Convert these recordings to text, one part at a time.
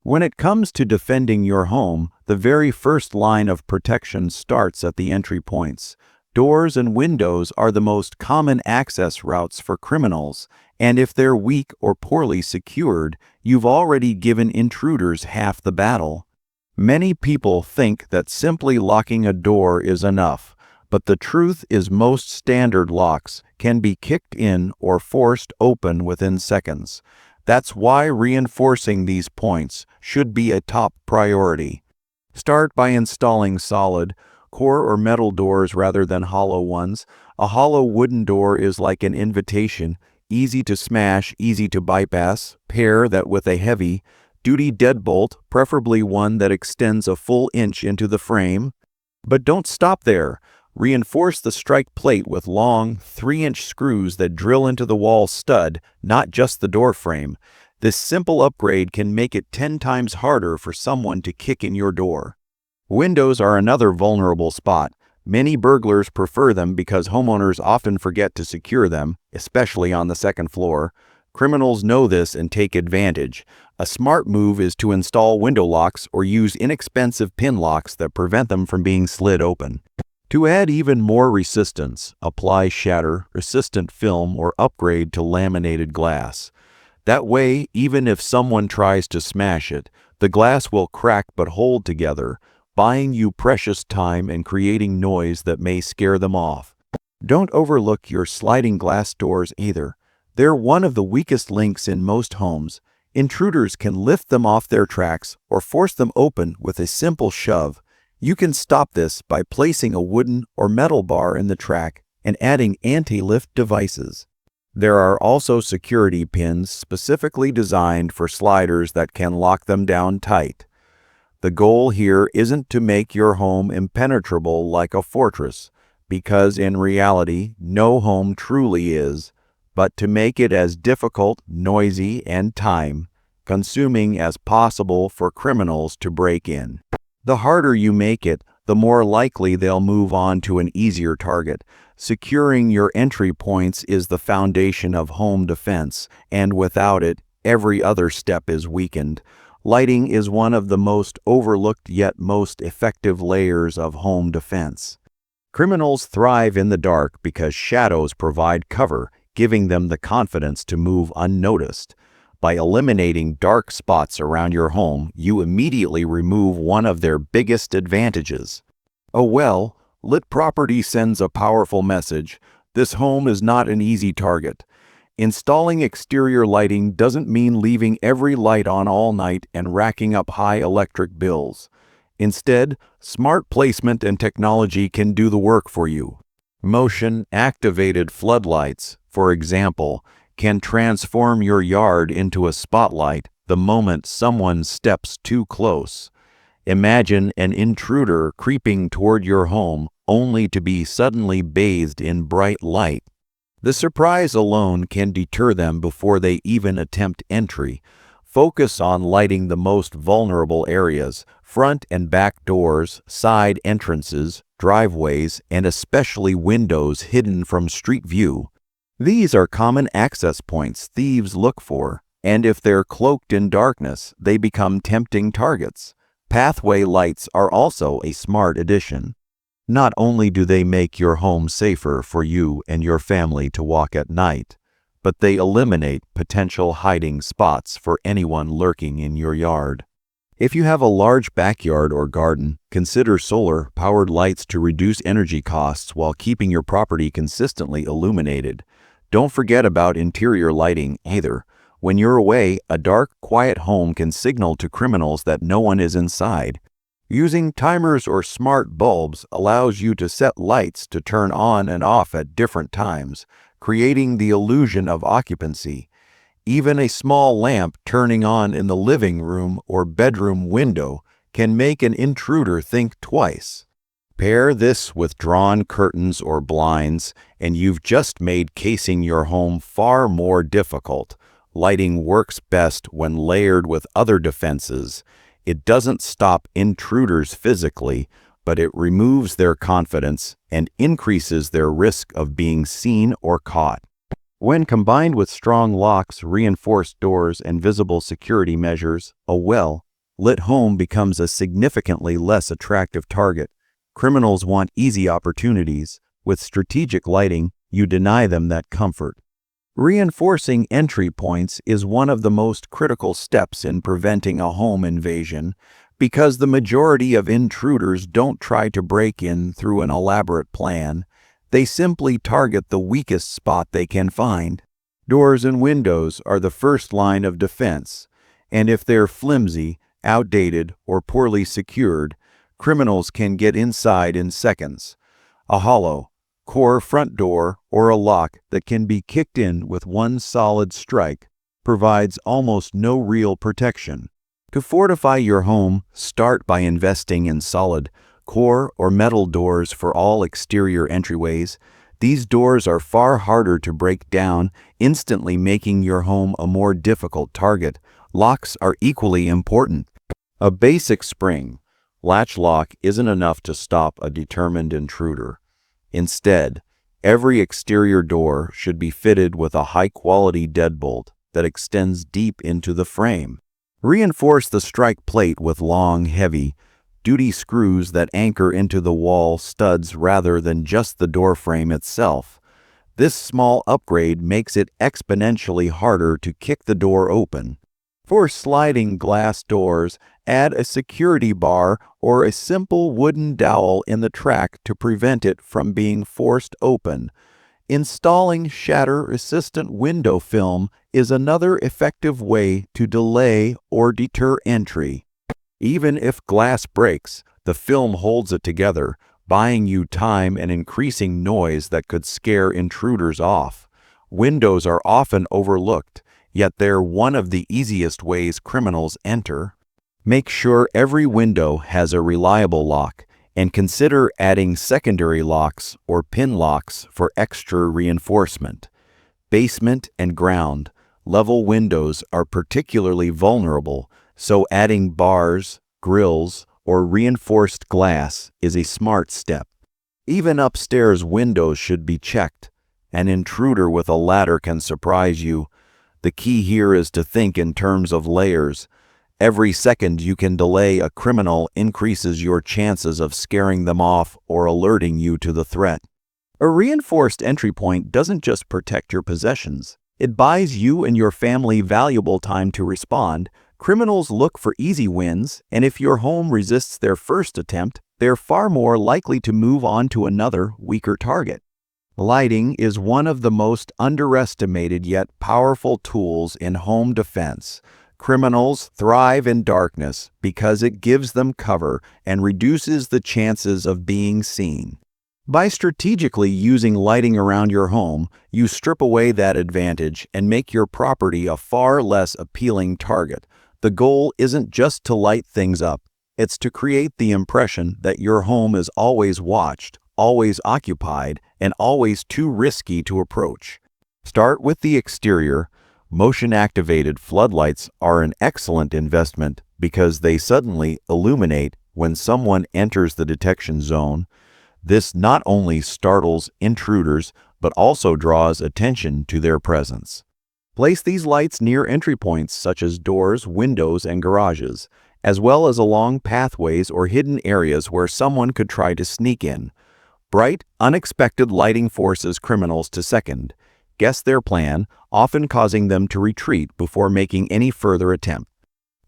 When it comes to defending your home, the very first line of protection starts at the entry points. Doors and windows are the most common access routes for criminals, and if they're weak or poorly secured, you've already given intruders half the battle. Many people think that simply locking a door is enough, but the truth is most standard locks can be kicked in or forced open within seconds. That's why reinforcing these points should be a top priority. Start by installing solid, core or metal doors rather than hollow ones. A hollow wooden door is like an invitation, easy to smash, easy to bypass. Pair that with a heavy-duty deadbolt, preferably one that extends a full inch into the frame. But don't stop there. Reinforce the strike plate with long, 3-inch screws that drill into the wall stud, not just the door frame. This simple upgrade can make it 10 times harder for someone to kick in your door. Windows are another vulnerable spot. Many burglars prefer them because homeowners often forget to secure them, especially on the second floor. Criminals know this and take advantage. A smart move is to install window locks or use inexpensive pin locks that prevent them from being slid open. To add even more resistance, apply shatter-resistant film or upgrade to laminated glass. That way, even if someone tries to smash it, the glass will crack but hold together, buying you precious time and creating noise that may scare them off. Don't overlook your sliding glass doors either. They're one of the weakest links in most homes. Intruders can lift them off their tracks or force them open with a simple shove. You can stop this by placing a wooden or metal bar in the track and adding anti-lift devices. There are also security pins specifically designed for sliders that can lock them down tight. The goal here isn't to make your home impenetrable like a fortress, because in reality, no home truly is, but to make it as difficult, noisy, and time-consuming as possible for criminals to break in. The harder you make it, the more likely they'll move on to an easier target. Securing your entry points is the foundation of home defense, and without it, every other step is weakened. Lighting is one of the most overlooked yet most effective layers of home defense. Criminals thrive in the dark because shadows provide cover, giving them the confidence to move unnoticed. By eliminating dark spots around your home, you immediately remove one of their biggest advantages. A well-lit property sends a powerful message. This home is not an easy target. Installing exterior lighting doesn't mean leaving every light on all night and racking up high electric bills. Instead, smart placement and technology can do the work for you. Motion-activated floodlights, for example, can transform your yard into a spotlight the moment someone steps too close. Imagine an intruder creeping toward your home only to be suddenly bathed in bright light. The surprise alone can deter them before they even attempt entry. Focus on lighting the most vulnerable areas, front and back doors, side entrances, driveways, and especially windows hidden from street view. These are common access points thieves look for, and if they're cloaked in darkness, they become tempting targets. Pathway lights are also a smart addition. Not only do they make your home safer for you and your family to walk at night, but they eliminate potential hiding spots for anyone lurking in your yard. If you have a large backyard or garden, consider solar-powered lights to reduce energy costs while keeping your property consistently illuminated. Don't forget about interior lighting either. When you're away, a dark, quiet home can signal to criminals that no one is inside. Using timers or smart bulbs allows you to set lights to turn on and off at different times, creating the illusion of occupancy. Even a small lamp turning on in the living room or bedroom window can make an intruder think twice. Pair this with drawn curtains or blinds, and you've just made casing your home far more difficult. Lighting works best when layered with other defenses. It doesn't stop intruders physically, but it removes their confidence and increases their risk of being seen or caught. When combined with strong locks, reinforced doors, and visible security measures, a lit home becomes a significantly less attractive target. Criminals want easy opportunities. With strategic lighting, you deny them that comfort. Reinforcing entry points is one of the most critical steps in preventing a home invasion because the majority of intruders don't try to break in through an elaborate plan. They simply target the weakest spot they can find. Doors and windows are the first line of defense, and if they're flimsy, outdated, or poorly secured, criminals can get inside in seconds. A hollow, core front door or a lock that can be kicked in with one solid strike provides almost no real protection. To fortify your home, start by investing in solid, core or metal doors for all exterior entryways. These doors are far harder to break down, instantly making your home a more difficult target. Locks are equally important. A basic spring latch lock isn't enough to stop a determined intruder. Instead, every exterior door should be fitted with a high-quality deadbolt that extends deep into the frame. Reinforce the strike plate with long, heavy-duty screws that anchor into the wall studs rather than just the door frame itself. This small upgrade makes it exponentially harder to kick the door open. For sliding glass doors, add a security bar or a simple wooden dowel in the track to prevent it from being forced open. Installing shatter-resistant window film is another effective way to delay or deter entry. Even if glass breaks, the film holds it together, buying you time and increasing noise that could scare intruders off. Windows are often overlooked, yet they're one of the easiest ways criminals enter. Make sure every window has a reliable lock, and consider adding secondary locks or pin locks for extra reinforcement. Basement and ground level windows are particularly vulnerable, so adding bars, grills, or reinforced glass is a smart step. Even upstairs windows should be checked. An intruder with a ladder can surprise you. The key here is to think in terms of layers. Every second you can delay a criminal increases your chances of scaring them off or alerting you to the threat. A reinforced entry point doesn't just protect your possessions. It buys you and your family valuable time to respond. Criminals look for easy wins, and if your home resists their first attempt, they're far more likely to move on to another, weaker target. Lighting is one of the most underestimated yet powerful tools in home defense. Criminals thrive in darkness because it gives them cover and reduces the chances of being seen. By strategically using lighting around your home, you strip away that advantage and make your property a far less appealing target. The goal isn't just to light things up, it's to create the impression that your home is always watched, always occupied, and always too risky to approach. Start with the exterior. Motion-activated floodlights are an excellent investment because they suddenly illuminate when someone enters the detection zone. This not only startles intruders, but also draws attention to their presence. Place these lights near entry points such as doors, windows, and garages, as well as along pathways or hidden areas where someone could try to sneak in. Bright, unexpected lighting forces criminals to second, guess their plan, often causing them to retreat before making any further attempt.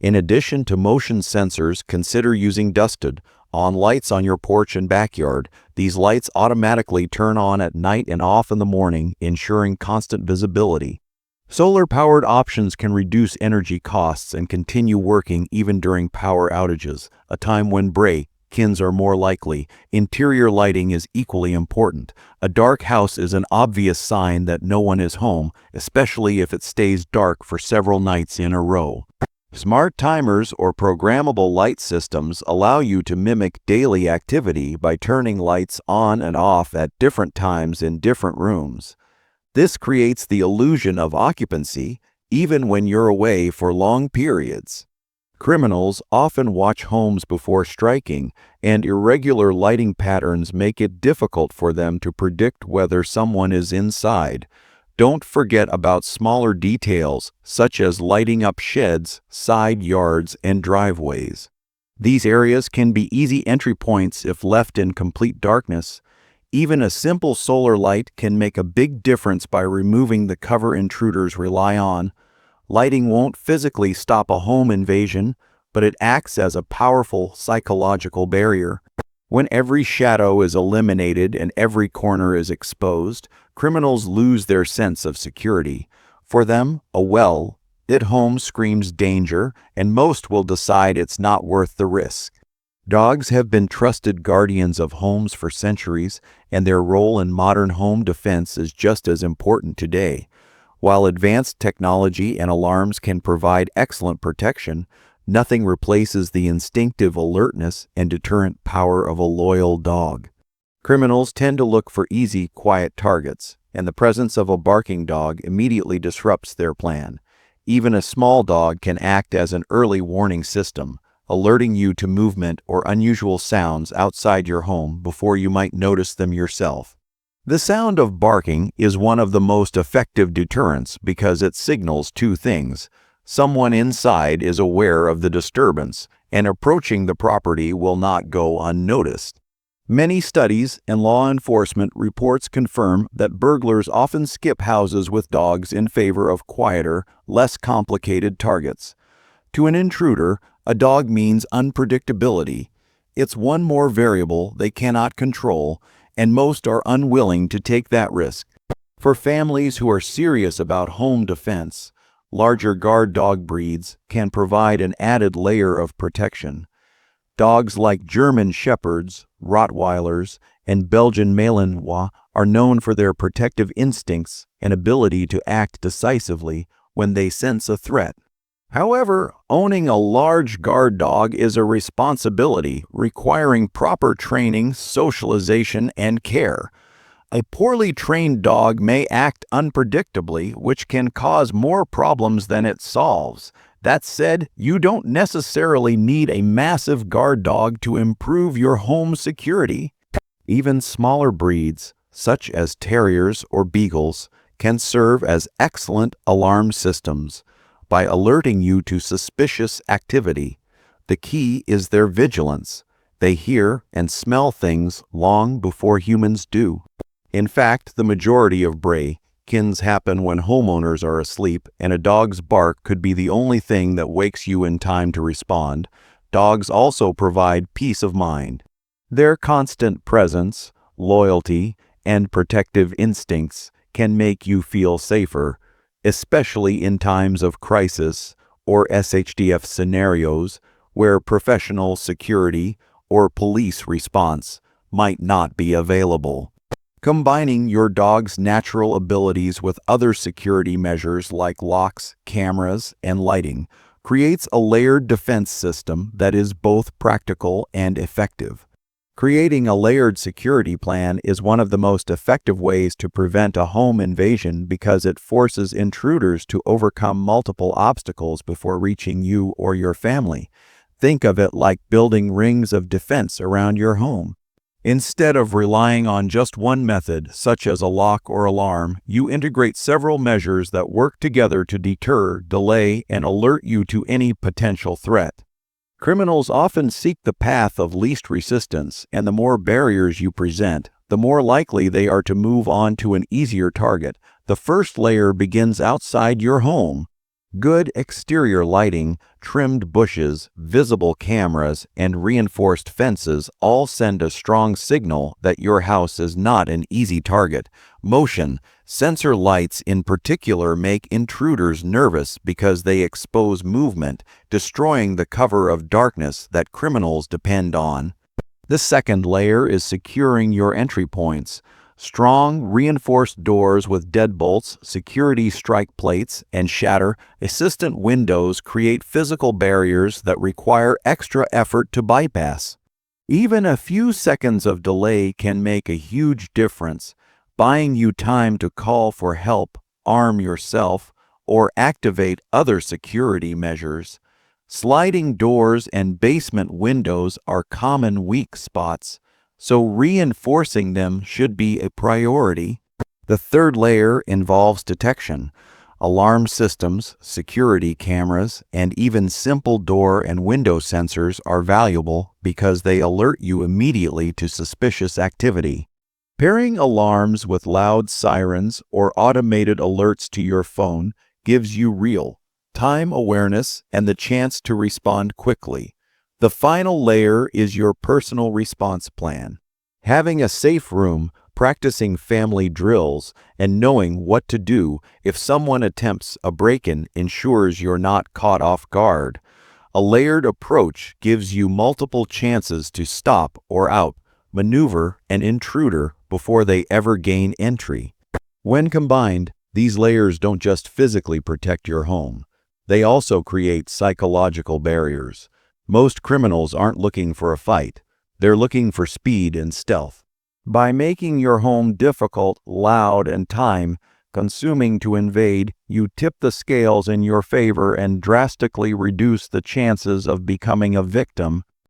In addition to motion sensors, consider using dusted on lights on your porch and backyard. These lights automatically turn on at night and off in the morning, ensuring constant visibility. Solar-powered options can reduce energy costs and continue working even during power outages, a time when break-ins are more likely. Interior lighting is equally important. A dark house is an obvious sign that no one is home, especially if it stays dark for several nights in a row. Smart timers or programmable light systems allow you to mimic daily activity by turning lights on and off at different times in different rooms. This creates the illusion of occupancy even when you're away for long periods. Criminals often watch homes before striking, and irregular lighting patterns make it difficult for them to predict whether someone is inside. Don't forget about smaller details, such as lighting up sheds, side yards, and driveways. These areas can be easy entry points if left in complete darkness. Even a simple solar light can make a big difference by removing the cover intruders rely on. Lighting won't physically stop a home invasion, but it acts as a powerful psychological barrier. When every shadow is eliminated and every corner is exposed, criminals lose their sense of security. For them, a well-lit home screams danger, and most will decide it's not worth the risk. Dogs have been trusted guardians of homes for centuries, and their role in modern home defense is just as important today. While advanced technology and alarms can provide excellent protection, nothing replaces the instinctive alertness and deterrent power of a loyal dog. Criminals tend to look for easy, quiet targets, and the presence of a barking dog immediately disrupts their plan. Even a small dog can act as an early warning system, alerting you to movement or unusual sounds outside your home before you might notice them yourself. The sound of barking is one of the most effective deterrents because it signals two things. Someone inside is aware of the disturbance, and approaching the property will not go unnoticed. Many studies and law enforcement reports confirm that burglars often skip houses with dogs in favor of quieter, less complicated targets. To an intruder, a dog means unpredictability. It's one more variable they cannot control, and most are unwilling to take that risk. For families who are serious about home defense, larger guard dog breeds can provide an added layer of protection. Dogs like German Shepherds, Rottweilers, and Belgian Malinois are known for their protective instincts and ability to act decisively when they sense a threat. However, owning a large guard dog is a responsibility requiring proper training, socialization, and care. A poorly trained dog may act unpredictably, which can cause more problems than it solves. That said, you don't necessarily need a massive guard dog to improve your home security. Even smaller breeds, such as terriers or beagles, can serve as excellent alarm systems by alerting you to suspicious activity. The key is their vigilance. They hear and smell things long before humans do. In fact, the majority of break-ins happen when homeowners are asleep, and a dog's bark could be the only thing that wakes you in time to respond. Dogs also provide peace of mind. Their constant presence, loyalty, and protective instincts can make you feel safer, especially in times of crisis or SHTF scenarios where professional security or police response might not be available. Combining your dog's natural abilities with other security measures like locks, cameras, and lighting creates a layered defense system that is both practical and effective. Creating a layered security plan is one of the most effective ways to prevent a home invasion because it forces intruders to overcome multiple obstacles before reaching you or your family. Think of it like building rings of defense around your home. Instead of relying on just one method, such as a lock or alarm, you integrate several measures that work together to deter, delay, and alert you to any potential threat. Criminals often seek the path of least resistance, and the more barriers you present, the more likely they are to move on to an easier target. The first layer begins outside your home. Good exterior lighting, trimmed bushes, visible cameras, and reinforced fences all send a strong signal that your house is not an easy target. Motion sensor lights in particular make intruders nervous because they expose movement, destroying the cover of darkness that criminals depend on. The second layer is securing your entry points. Strong, reinforced doors with deadbolts, security strike plates, and shatter-resistant windows create physical barriers that require extra effort to bypass. Even a few seconds of delay can make a huge difference, buying you time to call for help, arm yourself, or activate other security measures. Sliding doors and basement windows are common weak spots, so reinforcing them should be a priority. The The third layer involves detection. Alarm systems, security cameras, and even simple door and window sensors are valuable because they alert you immediately to suspicious activity. Pairing alarms with loud sirens or automated alerts to your phone gives you real-time awareness and the chance to respond quickly. The final layer is your personal response plan. Having a safe room, practicing family drills, and knowing what to do if someone attempts a break-in ensures you're not caught off guard. A layered approach gives you multiple chances to stop or out-maneuver an intruder before they ever gain entry. When combined, these layers don't just physically protect your home. They also create psychological barriers. Most criminals aren't looking for a fight. They're looking for speed and stealth. By making your home difficult, loud, and time-consuming to invade, you tip the scales in your favor and drastically reduce the chances of becoming a victim